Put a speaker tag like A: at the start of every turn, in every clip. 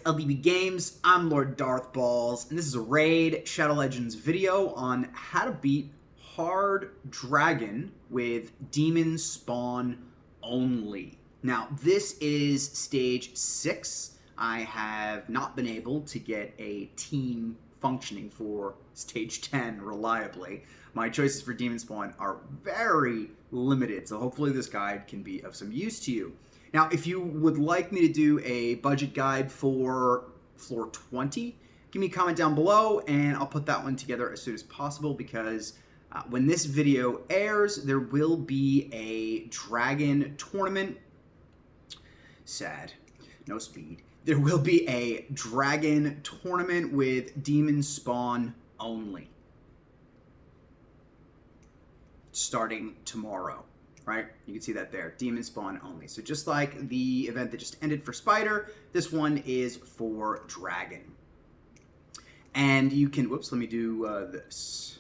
A: to LDB Games. I'm Lord Darthbawlz, and this is a Raid Shadow Legends video on how to beat Hard Dragon with DEMONSPAWN only. Now, this is stage 6. I have not been able to get a team functioning for stage 10 reliably. My choices for DEMONSPAWN are very limited, so hopefully this guide can be of some use to you. Now, if you would like me to do a budget guide for floor 20, give me a comment down below and I'll put that one together as soon as possible, because when this video airs, there will be a dragon tournament. Sad. No speed. There will be a dragon tournament with DEMONSPAWN only, starting tomorrow. Right? You can see that there, DEMONSPAWN only. So just like the event that just ended for Spider, this one is for Dragon. And you can, whoops, let me do this.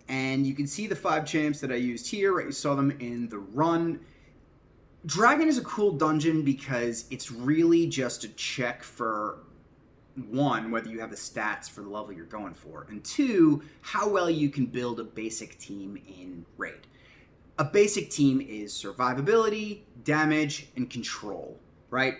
A: And you can see the 5 champs that I used here, right? You saw them in the run. Dragon is a cool dungeon because it's really just a check for, 1, whether you have the stats for the level you're going for, and 2, how well you can build a basic team in Raid. A basic team is survivability, damage, and control, right?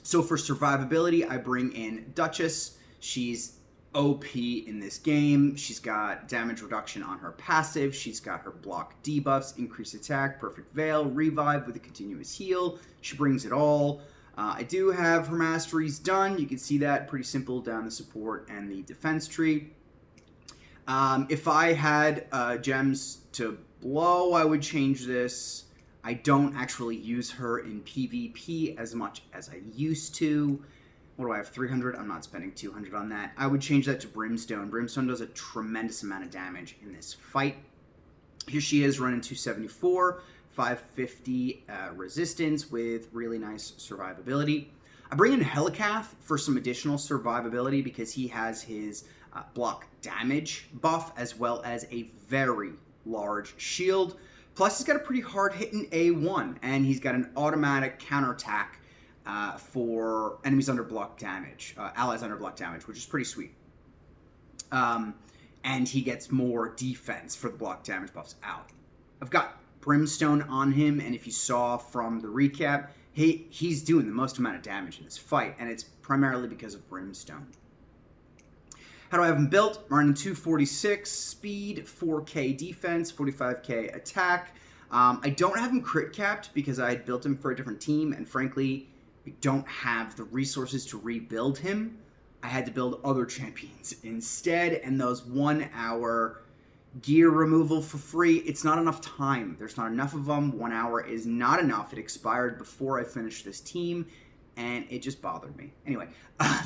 A: So for survivability, I bring in Duchess. She's OP in this game. She's got damage reduction on her passive. She's got her block debuffs, increased attack, perfect veil, revive with a continuous heal. She brings it all. I do have her masteries done. You can see that pretty simple down the support and the defense tree. If I had gems to blow, I would change this. I don't actually use her in PvP as much as I used to. What do I have, 300? I'm not spending 200 on that. I would change that to Brimstone. Brimstone does a tremendous amount of damage in this fight. Here she is running 274, 550 resistance with really nice survivability. I bring in Helicath for some additional survivability because he has his block damage buff as well as a very large shield. Plus, he's got a pretty hard-hitting A1, and he's got an automatic counterattack for enemies under block damage, allies under block damage, which is pretty sweet. And he gets more defense for the block damage buffs out. I've got Brimstone on him, and if you saw from the recap, he's doing the most amount of damage in this fight, and it's primarily because of Brimstone. How do I have him built? I'm running 246 speed, 4k defense, 45k attack. I don't have him crit capped because I had built him for a different team, and frankly, I don't have the resources to rebuild him. I had to build other champions instead, and those 1 hour gear removal for free, it's not enough time. There's not enough of them. 1 hour is not enough. It expired before I finished this team, and it just bothered me. Anyway,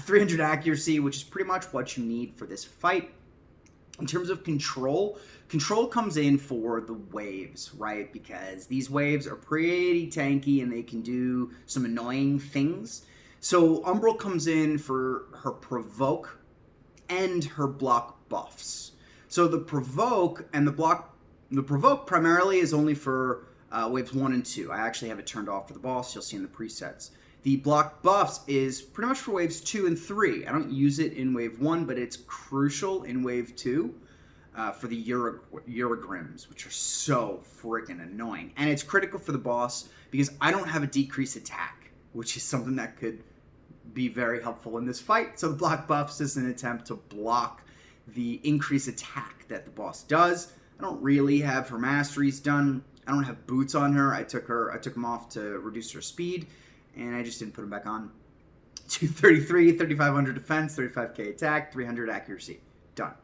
A: 300 accuracy, which is pretty much what you need for this fight. In terms of control, control comes in for the waves, right? Because these waves are pretty tanky and they can do some annoying things. So Umbral comes in for her provoke and her block buffs. So the provoke and the provoke primarily is only for waves 1 and 2. I actually have it turned off for the boss. You'll see in the presets. The block buffs is pretty much for waves 2 and 3. I don't use it in wave 1, but it's crucial in wave 2 for the Uragrims, which are so freaking annoying. And it's critical for the boss because I don't have a decreased attack, which is something that could be very helpful in this fight. So the block buffs is an attempt to block the increased attack that the boss does. I don't really have her masteries done. I don't have boots on her. I took them off to reduce her speed, and I just didn't put them back on. 233, 3,500 defense, 35k attack, 300 accuracy. Done.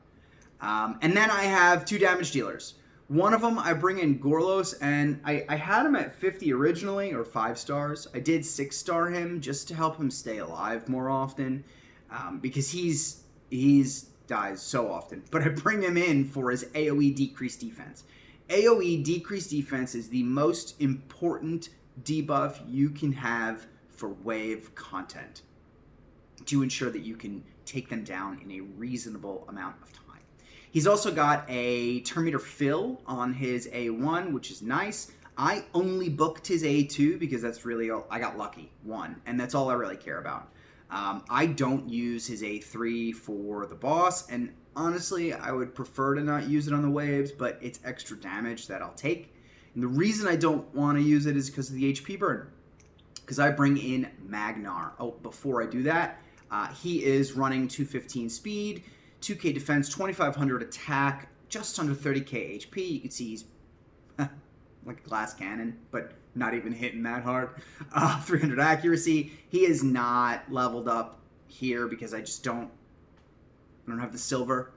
A: And then I have 2 damage dealers. One of them, I bring in Gorlos, and I had him at 50 originally, or 5 stars. I did 6-star him just to help him stay alive more often, because he's dies so often. But I bring him in for his AoE decreased defense. AoE decreased defense is the most important debuff you can have for wave content to ensure that you can take them down in a reasonable amount of time. He's also got a turn meter fill on his A1, which is nice. I only booked his A2 because that's really all, I got lucky, 1, and that's all I really care about. I don't use his A3 for the boss, and honestly, I would prefer to not use it on the waves, but it's extra damage that I'll take. And the reason I don't want to use it is because of the HP burn. Because I bring in Magnarr. Oh, before I do that, he is running 215 speed, 2k defense, 2500 attack, just under 30k HP. You can see he's like a glass cannon, but not even hitting that hard. 300 accuracy. He is not leveled up here because I just don't have the silver.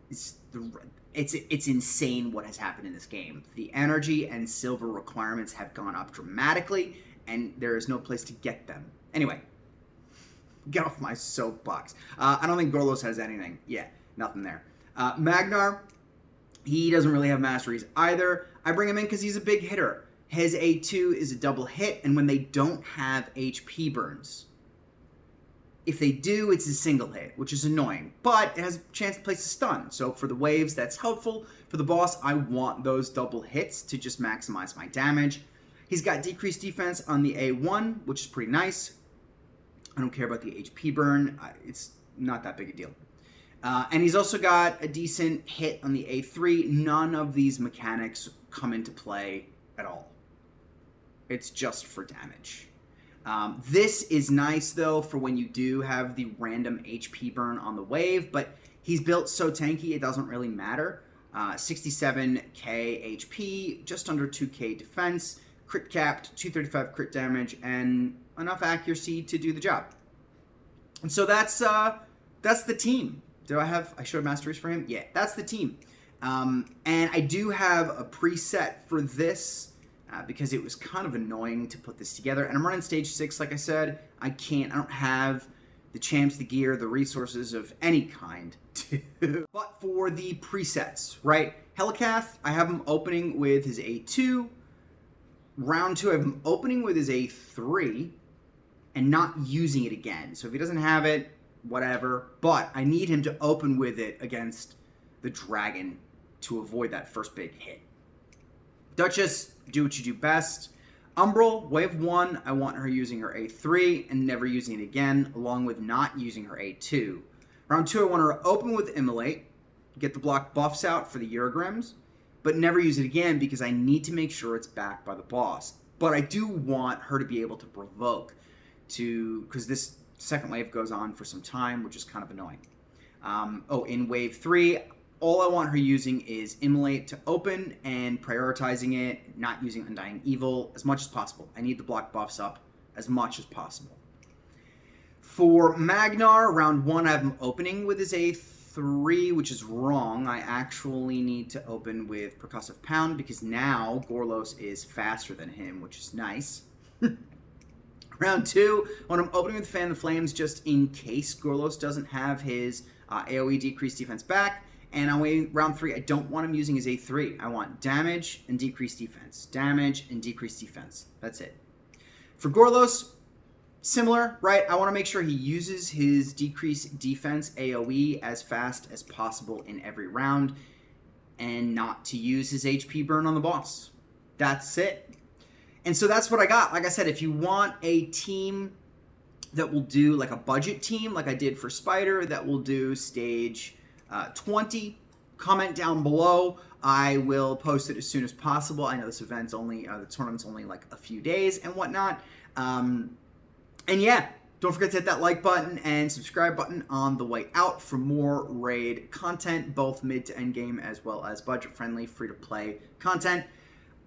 A: It's insane what has happened in this game. The energy and silver requirements have gone up dramatically, and there is no place to get them. Anyway, get off my soapbox. I don't think Gorlos has anything. Yeah, nothing there. Magnarr, he doesn't really have masteries either. I bring him in because he's a big hitter. His A2 is a double hit, and when they don't have HP burns, if they do, it's a single hit, which is annoying, but it has a chance to place a stun. So for the waves, that's helpful. For the boss, I want those double hits to just maximize my damage. He's got decreased defense on the A1, which is pretty nice. I don't care about the HP burn. It's not that big a deal. And he's also got a decent hit on the A3. None of these mechanics come into play at all. It's just for damage. This is nice, though, for when you do have the random HP burn on the wave, but he's built so tanky it doesn't really matter. 67k HP, just under 2k defense, crit capped, 235 crit damage, and enough accuracy to do the job. And so that's the team. I showed masteries for him? Yeah, that's the team. And I do have a preset for this because it was kind of annoying to put this together. And I'm running stage 6, like I said. I don't have the champs, the gear, the resources of any kind to. But for the presets, right? Helicath, I have him opening with his A2. Round 2, I have him opening with his A3 and not using it again. So if he doesn't have it, whatever. But I need him to open with it against the dragon to avoid that first big hit. Duchess, do what you do best. Umbral, wave 1, I want her using her A3 and never using it again, along with not using her A2. Round 2, I want her to open with Immolate, get the block buffs out for the Eurogrims, but never use it again because I need to make sure it's backed by the boss. But I do want her to be able to provoke, because this second wave goes on for some time, which is kind of annoying. In wave 3, all I want her using is Immolate to open and prioritizing it, not using Undying Evil as much as possible. I need the block buffs up as much as possible. For Magnarr, round 1, I have him opening with his A3, which is wrong. I actually need to open with Percussive Pound because now Gorlos is faster than him, which is nice. Round 2, when I'm opening with Fan the Flames, just in case Gorlos doesn't have his AoE decreased defense back. And on round 3, I don't want him using his A3. I want damage and decreased defense. Damage and decreased defense. That's it. For Gorlos, similar, right? I want to make sure he uses his decreased defense AoE as fast as possible in every round and not to use his HP burn on the boss. That's it. And so that's what I got. Like I said, if you want a team that will do like a budget team like I did for Spider that will do stage 20, comment down below. I will post it as soon as possible. I know this event's only, the tournament's only like a few days and whatnot. And yeah, don't forget to hit that like button and subscribe button on the way out for more raid content, both mid to end game as well as budget friendly, free to play content.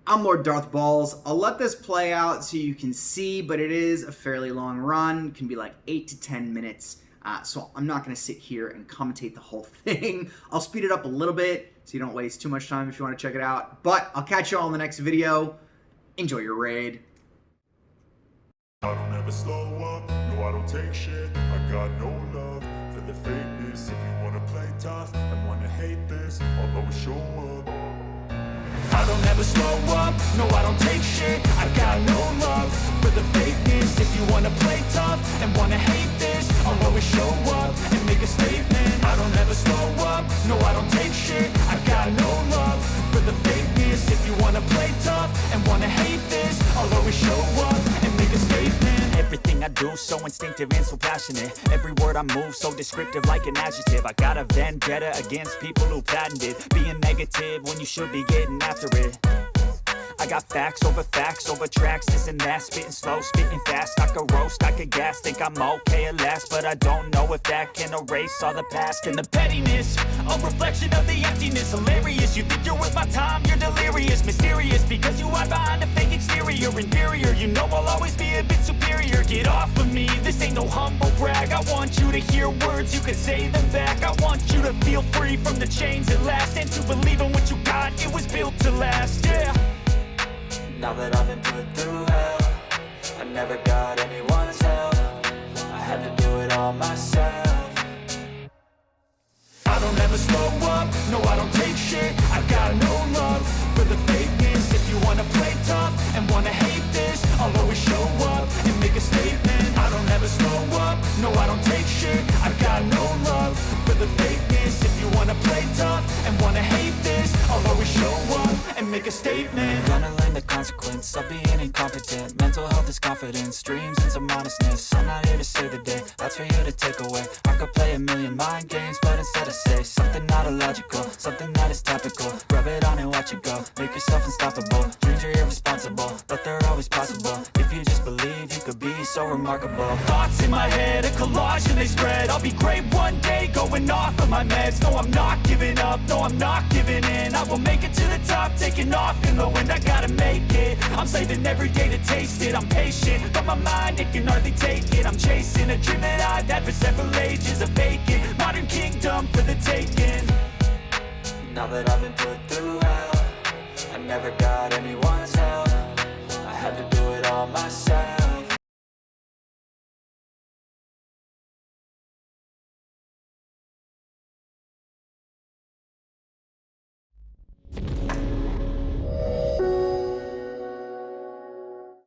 A: I'm Lord Darthbawlz. I'll let this play out so you can see, but it is a fairly long run. It can be like 8 to 10 minutes. So I'm not going to sit here and commentate the whole thing. I'll speed it up a little bit so you don't waste too much time if you want to check it out. But I'll catch you all in the next video. Enjoy your raid.
B: I don't ever slow up, no I don't take shit. I got no love for the fakeness. If you wanna play tough and wanna hate this, I'll always show up. I don't ever slow up, no I don't take shit. I got no love for the fakeness. If you wanna play tough and wanna hate this, I'll always show up and make a statement. I don't ever slow up, no I don't take shit. I got no love for the fakeness. If you wanna play tough and wanna hate this, I'll always show up and make a statement. Everything
C: everything I do, so instinctive and so passionate. Every word I move, so descriptive like an adjective. I got a vendetta against people who patented being negative when you should be getting after it. I got facts over tracks, this and that, spitting slow, spitting fast. I could roast, I could gas, think I'm okay at last, but I don't know if that can erase all the past and the pettiness. A reflection of the emptiness, hilarious. You think you're worth my time, you're delirious, mysterious, because you hide behind a fake exterior, inferior. You know I'll always be a bit superior. Get off of me, this ain't no humble brag. I want you to hear words, you can say them back. I want you to feel free from the chains at last, and to believe in what you got, it was built to last, yeah.
D: Now that I've been put through hell, I never got anyone's help. I had to do it all myself.
C: I don't ever slow up, no I don't take shit. I got no love for the fakeness. If you wanna play tough and wanna hate this, I'll always show up and make a statement. I don't ever slow up, no I don't take shit. I got no love for the fakeness. If you wanna play tough and wanna hate this, I'll always show up and make a statement.
D: Gonna learn the consequence of being incompetent. Mental health is confidence, dreams and some honestness. I'm not here to save the day, that's for you to take away. I could play a million mind games, but instead I say something not illogical, something that is topical. Rub it on and watch it go, make yourself unstoppable. Dreams are irresponsible, but they're always possible. If you just believe, you could be so remarkable.
C: Thoughts in my head, a collage and they spread. I'll be great one day, going off of my meds. No, I'm not giving up, no, I'm not giving in. I will make it to the top, taking off in the wind. I gotta make it, I'm saving every day to taste it. I'm patient, but my mind, it can hardly take it. I'm chasing a dream that I've had for several ages. A vacant, modern kingdom for the taking.
D: Now that I've been put through hell, I never got anyone's